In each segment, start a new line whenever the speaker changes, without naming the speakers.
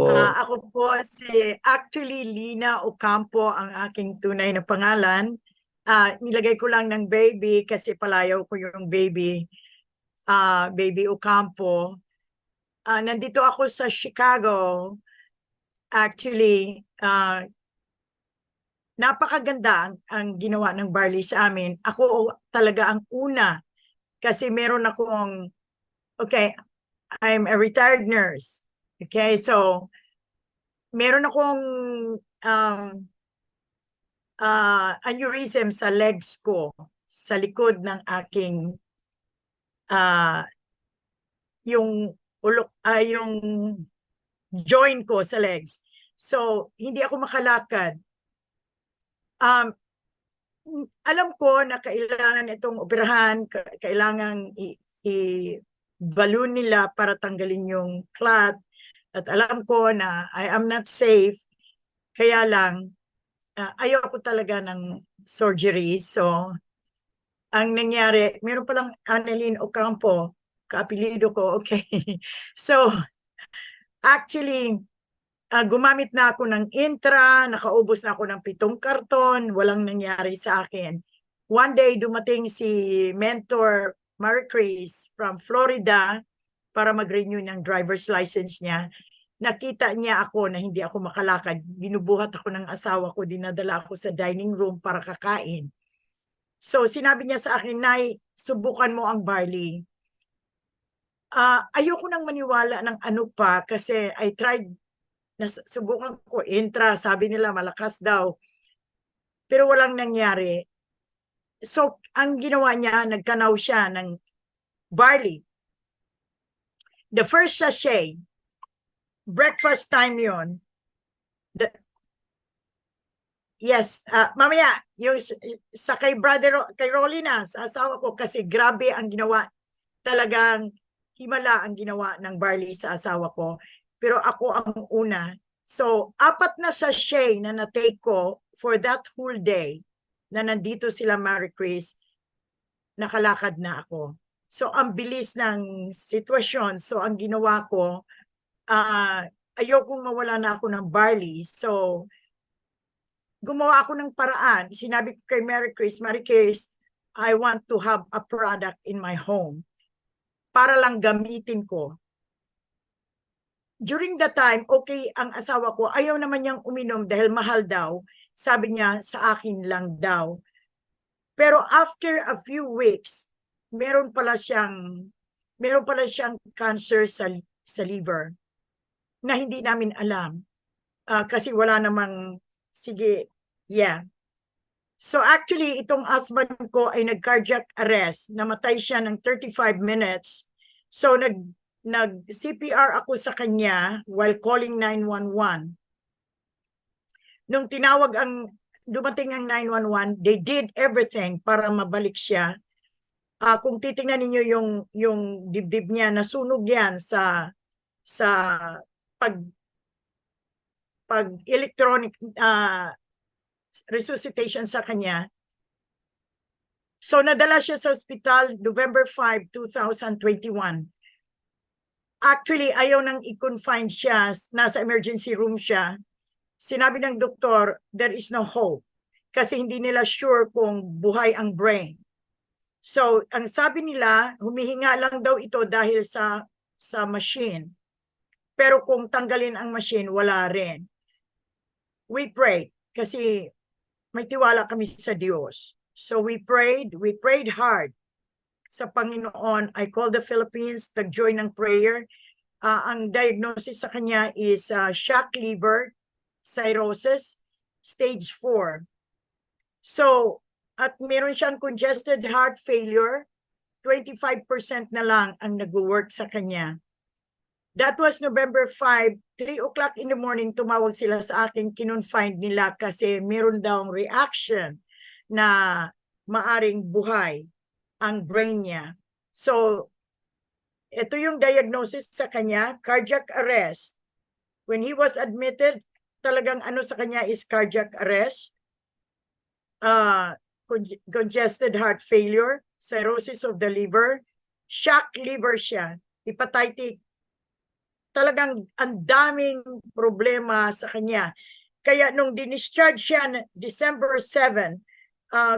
po?
Ako po actually Lina Ocampo ang aking tunay na pangalan. Nilagay ko lang ng baby kasi palayaw ko yung baby, baby Ocampo. Nandito ako sa Chicago. Actually, napakaganda ang ginawa ng Barley sa amin. Ako talaga ang una kasi meron akong, okay, I'm a retired nurse. Okay, so meron akong um, aneurysm sa legs ko, sa likod ng aking uh, yung yung joint ko sa legs. So, hindi ako makalakad. Um, Alam ko na kailangan itong operahan, kailangan i-balloon nila para tanggalin yung clot. At alam ko na I am not safe. Kaya lang, ayoko talaga ng surgery. So, ang nangyari, meron palang Annalyn Ocampo, kaapelido ko, okay. So, actually, gumamit na ako ng Intra, nakaubos na ako ng 7 karton, walang nangyari sa akin. One day, dumating si Mentor Marie Chris from Florida para mag-renew ng driver's license niya. Nakita niya ako na hindi ako makalakad. Binubuhat ako ng asawa ko, dinadala ako sa dining room para kakain. So, sinabi niya sa akin, Nay, subukan mo ang barley. Ayoko nang maniwala ng ano pa kasi I tried, subukan ko Intra, sabi nila malakas daw. Pero walang nangyari. So, ang ginawa niya, nagkanaw siya ng barley. The first sachet, breakfast time yon. Yes, mamaya, yung sa kay brother, kay Rolly na, sa asawa ko, kasi grabe ang ginawa. Talagang himala ang ginawa ng barley sa asawa ko. Pero ako ang una. So, 4 na sachet na na-take ko for that whole day na nandito sila Marie Chris, nakalakad na ako. So, ang bilis ng sitwasyon. So, ang ginawa ko, ayokong mawala na ako ng barley. So, gumawa ako ng paraan. Sinabi ko kay Marie Chris, I want to have a product in my home para lang gamitin ko. During the time, okay, ang asawa ko, ayaw naman niyang uminom dahil mahal daw. Sabi niya, sa akin lang daw. Pero after a few weeks, meron pala siyang cancer sa liver na hindi namin alam. Kasi wala namang, sige, yeah. So actually, itong husband ko ay nag-cardiac arrest. Namatay siya ng 35 minutes. So nag-CPR ako sa kanya while calling 911. Nung dumating ang 911, they did everything para mabalik siya. Kung titingnan ninyo yung dibdib niya, nasunog yan sa pag electronic resuscitation sa kanya. So nadala siya sa ospital November 5, 2021. Actually, ayaw nang i-confine siya, nasa emergency room siya. Sinabi ng doktor, there is no hope. Kasi hindi nila sure kung buhay ang brain. So, ang sabi nila, humihinga lang daw ito dahil sa machine. Pero kung tanggalin ang machine, wala rin. We prayed kasi may tiwala kami sa Diyos. So we prayed hard sa Panginoon. I called the Philippines, nag-join ng prayer. Ang diagnosis sa kanya is shock liver cirrhosis, stage 4. So, at meron siyang congested heart failure, 25% na lang ang nag-work sa kanya. That was November 5, 3 o'clock in the morning, tumawag sila sa akin, kinonfine nila kasi meron daw reaction na maaring buhay ang brain niya. So, ito yung diagnosis sa kanya, cardiac arrest. When he was admitted, talagang ano sa kanya is cardiac arrest, congested heart failure, cirrhosis of the liver, shock liver siya, hepatitis talagang ang daming problema sa kanya. Kaya nung dinischarge siya December 7,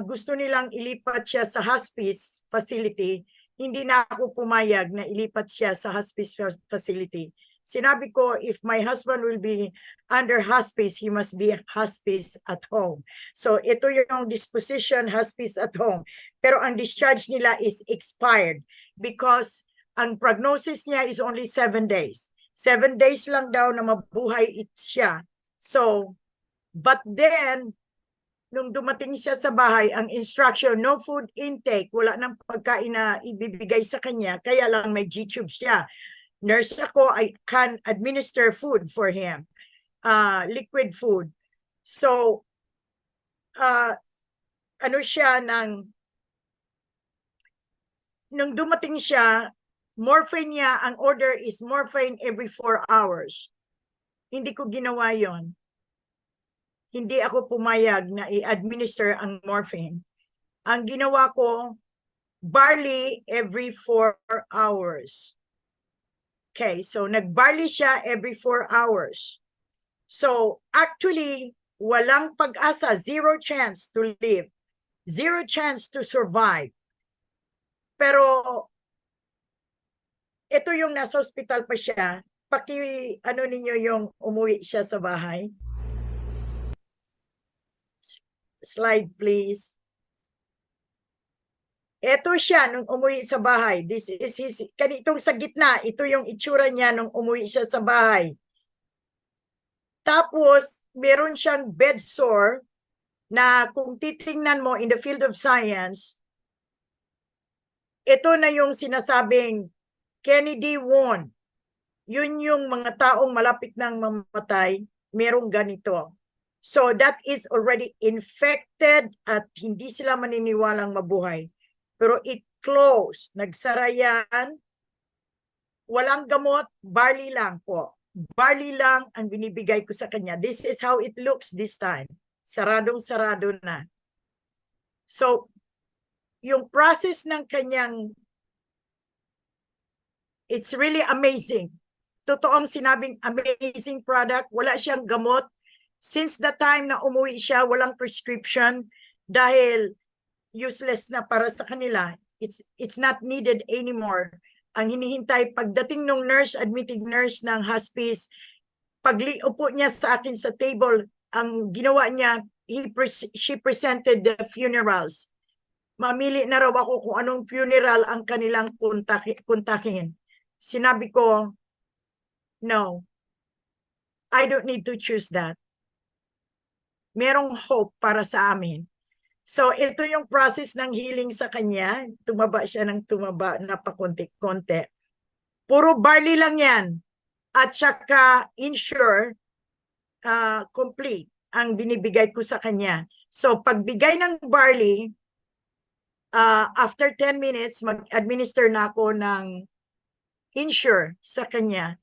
gusto nilang ilipat siya sa hospice facility. Hindi na ako pumayag na ilipat siya sa hospice facility. Sinabi ko, if my husband will be under hospice, he must be hospice at home. So ito yung disposition, hospice at home. Pero ang discharge nila is expired because ang prognosis niya is only 7 days. 7 days lang daw na mabuhay siya. So, but then, nung dumating siya sa bahay, ang instruction, no food intake, wala nang pagkain na ibibigay sa kanya, kaya lang may G-tube siya. Nurse ako, I can administer food for him, liquid food. So, ano siya nung dumating siya, morphine niya, ang order is morphine every 4 hours. Hindi ko ginawa yon. Hindi ako pumayag na i-administer ang morphine. Ang ginawa ko, barley every 4 hours. Okay, so nag-barley siya every 4 hours. So actually, walang pag-asa, zero chance to live, zero chance to survive. Pero ito yung nasa hospital pa siya, ano ninyo yung umuwi siya sa bahay. Slide please. Ito siya nung umuwi sa bahay. This is his, kanitong sa gitna, ito yung itsura niya nung umuwi siya sa bahay. Tapos, meron siyang bed sore na kung titingnan mo in the field of science, ito na yung sinasabing Kennedy wound. Yun yung mga taong malapit nang mamatay, merong ganito. So that is already infected at hindi sila maniniwalang mabuhay. Pero it closed, nagsara yan, walang gamot, barley lang po. Barley lang ang binibigay ko sa kanya. This is how it looks this time. Saradong-sarado na. So, yung process ng kanyang, it's really amazing. Totoong sinabing amazing product. Wala siyang gamot. Since the time na umuwi siya, walang prescription dahil useless na para sa kanila. It's not needed anymore. Ang hinihintay, pagdating ng nurse, admitting nurse ng hospice, pagliupo niya sa akin sa table, ang ginawa niya, she presented the funerals. Mamili na raw ako kung anong funeral ang kanilang kontakin. Sinabi ko, no, I don't need to choose that. Merong hope para sa amin. So, ito yung process ng healing sa kanya. Tumaba siya ng tumaba na pakonti-konti. Puro barley lang yan. At saka insure complete ang binibigay ko sa kanya. So, pagbigay ng barley, after 10 minutes, mag-administer na ako ng insure sa kanya.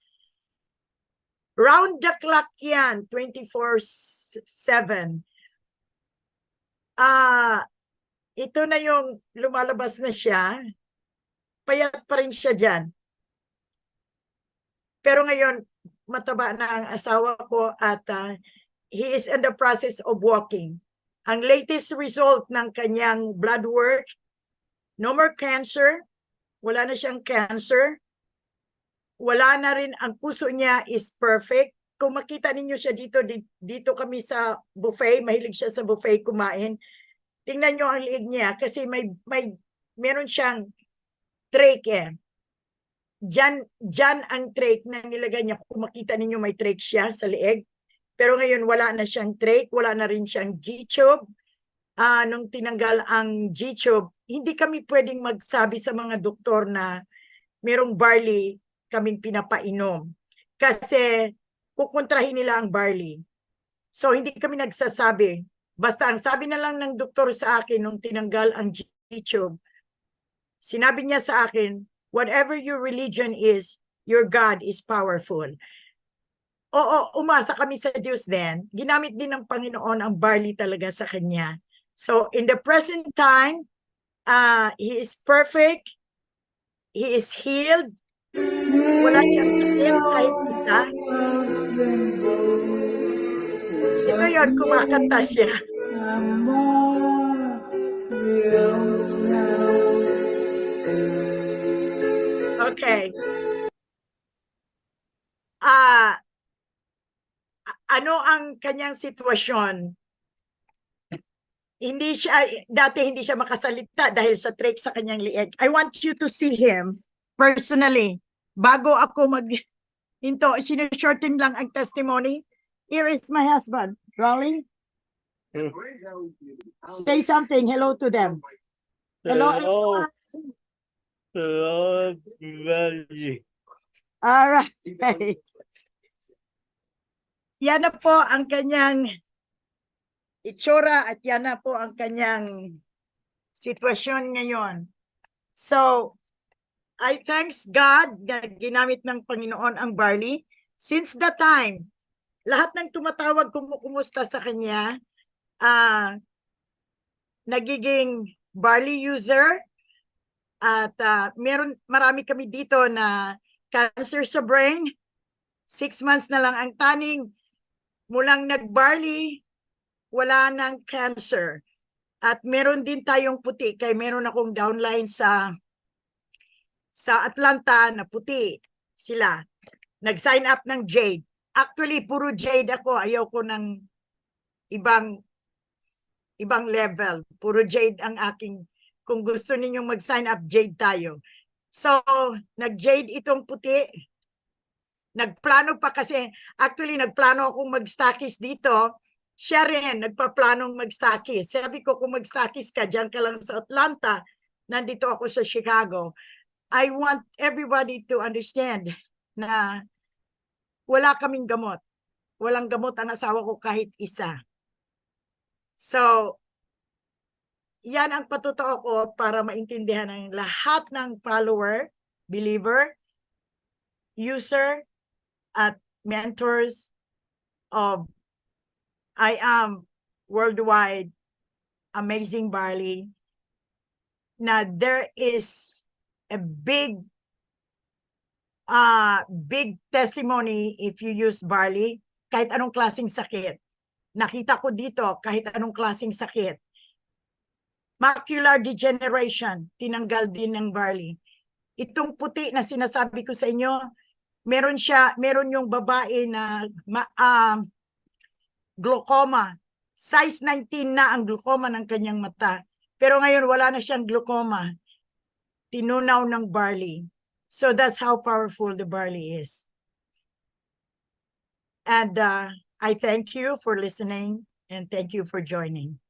Round the clock yan, 24/7. Ito na yung lumalabas na siya. Payat pa rin siya dyan. Pero ngayon, mataba na ang asawa ko at he is in the process of walking. Ang latest result ng kanyang blood work, no more cancer. Wala na siyang cancer. Wala na rin, ang puso niya is perfect. Kung makita ninyo siya dito kami sa buffet, mahilig siya sa buffet kumain. Tingnan nyo ang liig niya kasi meron siyang trach eh. Diyan ang trach na nilagay niya. Kung makita ninyo may trach siya sa liig. Pero ngayon wala na siyang trach, wala na rin siyang G-tube. Nung tinanggal ang G-tube, hindi kami pwedeng magsabi sa mga doktor na merong barley kaming pinapainom. Kasi kukontrahin nila ang barley. So, hindi kami nagsasabi. Basta ang sabi na lang ng doktor sa akin nung tinanggal ang G-tube, sinabi niya sa akin, whatever your religion is, your God is powerful. Oo, umasa kami sa Diyos din. Ginamit din ng Panginoon ang barley talaga sa kanya. So, in the present time, he is perfect. He is healed. Wala siyang sakit kahit Ha? Ito yun, kumakanta siya. Okay. Ano ang kanyang sitwasyon? Dati hindi siya makasalita dahil sa trach sa kanyang lieg. I want you to see him personally. Bago ako sinishorten lang ang testimony. Here is my husband, Raleigh. Say something. Hello to them. Hello, everyone.
Hello, everybody.
All right. Yan na po ang kanyang itsura at yan na po ang kanyang sitwasyon ngayon. So, I thanks God na ginamit ng Panginoon ang barley. Since that time, lahat ng tumatawag kumusta sa kanya, nagiging barley user. At marami kami dito na cancer sa brain. 6 months na lang ang taning. Mulang nag-barley, wala ng cancer. At meron din tayong puti, kaya meron akong downline sa Atlanta na puti sila. Nag-sign up ng Jade. Actually, puro Jade ako. Ayaw ko ng ibang level. Puro Jade ang aking, kung gusto ninyong mag-sign up, Jade tayo. So, nag-Jade itong puti. Nagplano pa kasi, actually nagplano akong mag-stockies dito. Siya rin, nagpaplanong mag-stockies. Sabi ko, kung mag-stockies ka, dyan ka lang sa Atlanta, nandito ako sa Chicago. I want everybody to understand na wala kaming gamot. Walang gamot ang asawa ko kahit isa. So, yan ang patutuo ko para maintindihan ng lahat ng follower, believer, user, at mentors of I Am Worldwide Amazing Barley na there is a big testimony if you use barley kahit anong klaseng sakit. Nakita ko dito kahit anong klaseng sakit. Macular degeneration, tinanggal din ng barley. Itong puti na sinasabi ko sa inyo, meron yung babae na glaucoma. Size 19 na ang glaucoma ng kanyang mata. Pero ngayon wala na siyang glaucoma. Tinunaw ng barley. So that's how powerful the barley is. And I thank you for listening and thank you for joining.